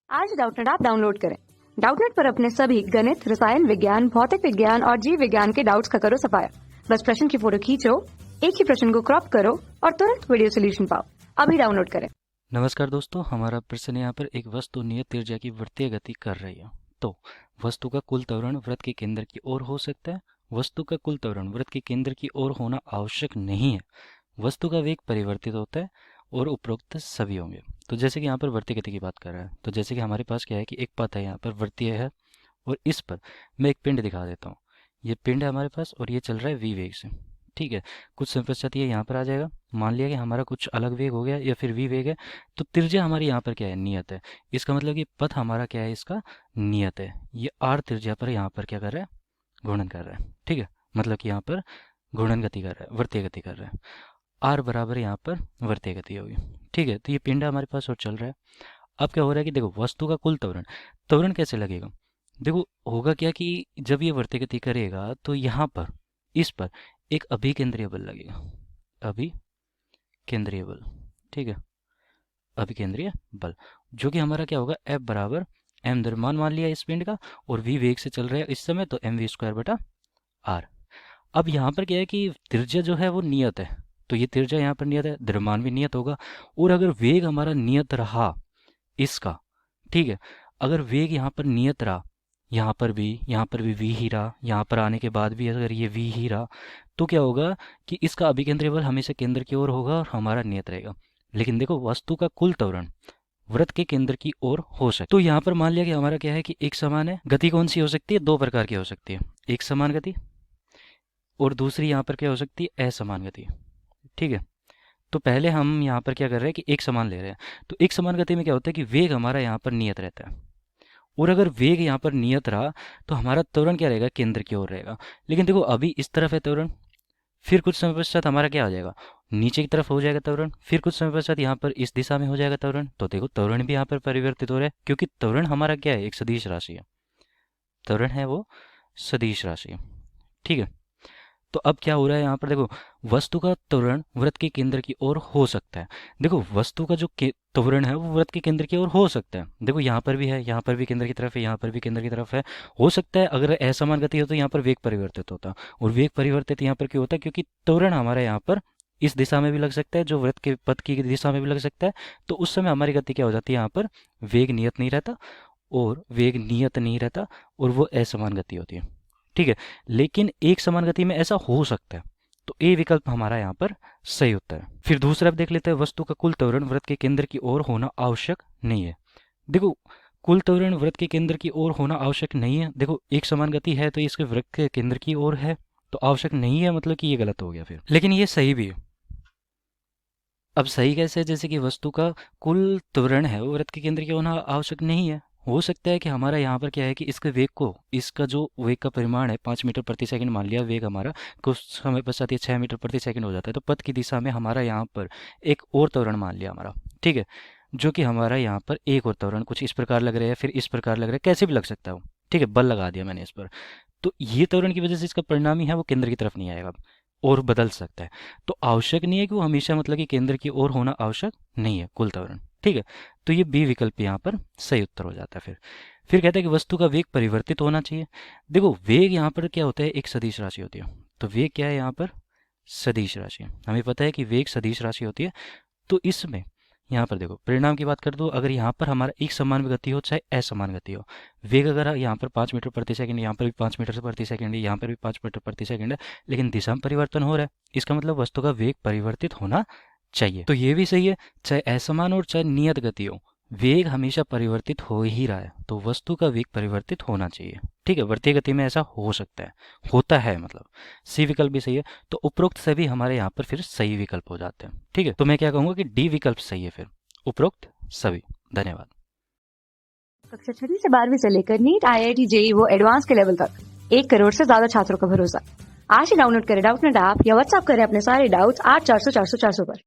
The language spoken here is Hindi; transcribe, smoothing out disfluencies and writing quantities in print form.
आज डाउटनेट ऐप डाउनलोड करें। डाउटनेट पर अपने सभी गणित, रसायन विज्ञान, भौतिक विज्ञान और जीव विज्ञान के डाउट्स का करो सफाया। बस प्रश्न की फोटो खींचो, एक ही प्रश्न को क्रॉप करो और तुरंत वीडियो सोल्यूशन पाओ। अभी डाउनलोड करें। नमस्कार दोस्तों, हमारा प्रश्न यहाँ पर एक वस्तु नियत त्रिज्या की वृत्तीय गति कर रही है। तो वस्तु का कुल त्वरण वृत्त के केंद्र की ओर हो सकता है। वस्तु का कुल त्वरण वृत्त के केंद्र की ओर होना आवश्यक नहीं है। वस्तु का वेग परिवर्तित होता है और उपरोक्त सभी होंगे। तो जैसे कि यहाँ पर वृत्तीय गति की बात कर रहा है, तो जैसे कि हमारे पास क्या है कि एक पथ है, यहाँ पर वृत्तीय है और इस पर मैं एक पिंड दिखा देता हूँ। ये पिंड है हमारे पास और ये चल रहा है v वेग से। ठीक है, कुछ समय पश्चात ये यहाँ पर आ जाएगा। मान लिया कि हमारा कुछ अलग वेग हो गया या फिर v वेग है, तो त्रिज्या हमारी यहाँ पर क्या है, नियत है। इसका मतलब कि पथ हमारा क्या है, इसका नियत है। ये r त्रिज्या पर यहाँ पर क्या कर रहा है, घूर्णन कर रहा है। ठीक है, मतलब कि यहाँ पर घूर्णन गति कर रहा है, वृत्तीय गति कर रहा है। r बराबर यहाँ पर वृत्तीय गति होगी। ठीक है, तो ये पिंड हमारे पास और चल रहा है। अब क्या हो रहा है कि देखो, वस्तु का कुल त्वरण, त्वरण कैसे लगेगा। देखो होगा क्या कि जब ये वृत्तीय गति करेगा तो यहाँ पर इस पर एक अभिकेंद्रीय बल लगेगा। अभिकेंद्रीय बल, ठीक है, अभिकेंद्रीय बल, जो कि हमारा क्या होगा, F बराबर m द्रव्यमान मान लिया इस पिंड का और v वेग से चल रहा है इस समय, तो mv² बटा r। अब यहाँ पर क्या है कि त्रिज्या जो है वो नियत है, तो ये त्रिज्या यहाँ पर नियत है, द्रव्यमान भी नियत होगा। और अगर वेग हमारा नियत रहा इसका, ठीक है, अगर वेग यहाँ पर नियत रहा, यहाँ पर भी v ही रहा, यहाँ पर आने के बाद भी अगर ये v ही रहा, तो क्या होगा कि इसका अभिकेंद्रीय बल हमेशा केंद्र की ओर होगा और हमारा नियत रहेगा। लेकिन देखो, वस्तु का कुल त्वरण वृत्त के केंद्र की ओर हो सकता है। तो यहाँ पर मान लिया कि हमारा क्या है कि एक समान है। गति कौन सी हो सकती है, दो प्रकार की हो सकती है, एक समान गति और दूसरी यहाँ पर क्या हो सकती है, असमान गति। ठीक है, तो पहले हम यहाँ पर क्या कर रहे हैं कि एक समान ले रहे हैं। तो एक समान गति में क्या होता है कि वेग हमारा यहाँ पर नियत रहता है, और अगर वेग यहाँ पर नियत रहा तो हमारा त्वरण क्या रहेगा, केंद्र की ओर रहेगा। लेकिन देखो, अभी इस तरफ है त्वरण, फिर कुछ समय पश्चात हमारा क्या हो जाएगा, नीचे की तरफ हो जाएगा त्वरण, फिर कुछ समय पश्चात यहाँ पर इस दिशा में हो जाएगा त्वरण। तो देखो, त्वरण भी यहाँ पर परिवर्तित हो रहा है, क्योंकि त्वरण हमारा क्या है, एक सदिश राशि है। त्वरण है वो सदिश राशि है। ठीक है, तो अब क्या हो रहा है यहाँ पर, देखो, वस्तु का त्वरण वृत्त के केंद्र की ओर हो सकता है। देखो, वस्तु का जो त्वरण है वो वृत्त के केंद्र की ओर हो सकता है। देखो, यहाँ पर भी है, यहाँ पर भी केंद्र की तरफ है, यहाँ पर भी केंद्र की तरफ है। हो सकता है अगर असमान गति हो तो यहाँ पर वेग परिवर्तित होता, और वेग परिवर्तित यहाँ पर क्यों होता है, क्योंकि त्वरण हमारा यहाँ पर इस दिशा में भी लग सकता है, जो वृत्त के पथ की दिशा में भी लग सकता है। तो उस समय हमारी गति क्या हो जाती है, यहाँ पर वेग नियत नहीं रहता, और वेग नियत नहीं रहता और वो असमान गति होती है। ठीक है, लेकिन एक समान गति में ऐसा हो सकता है, तो ए विकल्प हमारा यहाँ पर सही उत्तर है। फिर दूसरा देख लेते हैं, वस्तु का कुल त्वरण वृत्त के केंद्र की ओर होना आवश्यक नहीं है। देखो, कुल त्वरण वृत्त के केंद्र की ओर होना आवश्यक नहीं है। देखो, एक समान गति है तो इसके वृत्त के केंद्र की ओर है, तो आवश्यक नहीं है मतलब कि ये गलत हो गया फिर। लेकिन ये सही भी है। अब सही कैसे है, जैसे कि वस्तु का कुल त्वरण है वो वृत्त के केंद्र की होना आवश्यक नहीं है। हो सकता है कि हमारा यहाँ पर क्या है कि इसके वेग को, इसका जो वेग का परिमाण है 5 मीटर प्रति सेकंड मान लिया वेग हमारा, कुछ समय पश्चात ये 6 मीटर प्रति सेकंड हो जाता है। तो पथ की दिशा में हमारा यहाँ पर एक और त्वरण मान लिया हमारा, ठीक है, जो कि हमारा यहाँ पर एक और त्वरण कुछ इस प्रकार लग रहा है, फिर इस प्रकार लग रहा है, कैसे भी लग सकता है वो। ठीक है, बल लगा दिया मैंने इस पर, तो ये त्वरण की वजह से इसका परिणाम ही है वो केंद्र की तरफ नहीं आएगा और बदल सकता है। तो आवश्यक नहीं है कि वो हमेशा मतलब कि केंद्र की ओर होना आवश्यक नहीं है कुल त्वरण। ठीक है, तो ये बी विकल्प यहाँ पर सही उत्तर हो जाता है। फिर कहते हैं कि वस्तु का वेग परिवर्तित होना चाहिए। देखो, वेग यहाँ पर क्या होता है, एक सदिश राशि होती है। तो वेग क्या है यहाँ पर, सदिश राशि। हमें पता है कि वेग सदिश राशि होती है। तो इसमें यहाँ पर देखो, परिणाम की बात कर दो, अगर यहाँ पर हमारा एक समान गति हो चाहे असमान गति हो, वेग अगर यहाँ पर 5 मीटर प्रति सेकंड, यहाँ पर भी 5 मीटर प्रति सेकंड है, यहाँ पर भी 5 मीटर प्रति सेकंड है, लेकिन दिशा में परिवर्तन हो रहा है, इसका मतलब वस्तु का वेग परिवर्तित होना चाहिए। तो ये भी सही है, चाहे असमान और चाहे नियत गति हो, वेग हमेशा परिवर्तित हो ही रहा है, तो वस्तु का वेग परिवर्तित होना चाहिए। ठीक है, वृत्तीय गति में ऐसा हो सकता है, होता है, मतलब सी विकल्प भी सही है। तो उपरोक्त सभी हमारे यहाँ पर फिर सही विकल्प हो जाते हैं। ठीक है, तो मैं क्या कहूँगा कि डी विकल्प सही है फिर, उपरोक्त सभी। धन्यवाद। कक्षा 6 से 12वीं से लेकर नीट, IIT, JEE वो एडवांस के लेवल तक 1 करोड़ से ज्यादा छात्रों का भरोसा। आज ही डाउनलोड करें डाउटनेट ऐप या व्हाट्सएप करें अपने सारे डाउट्स 8400 400 400 पर।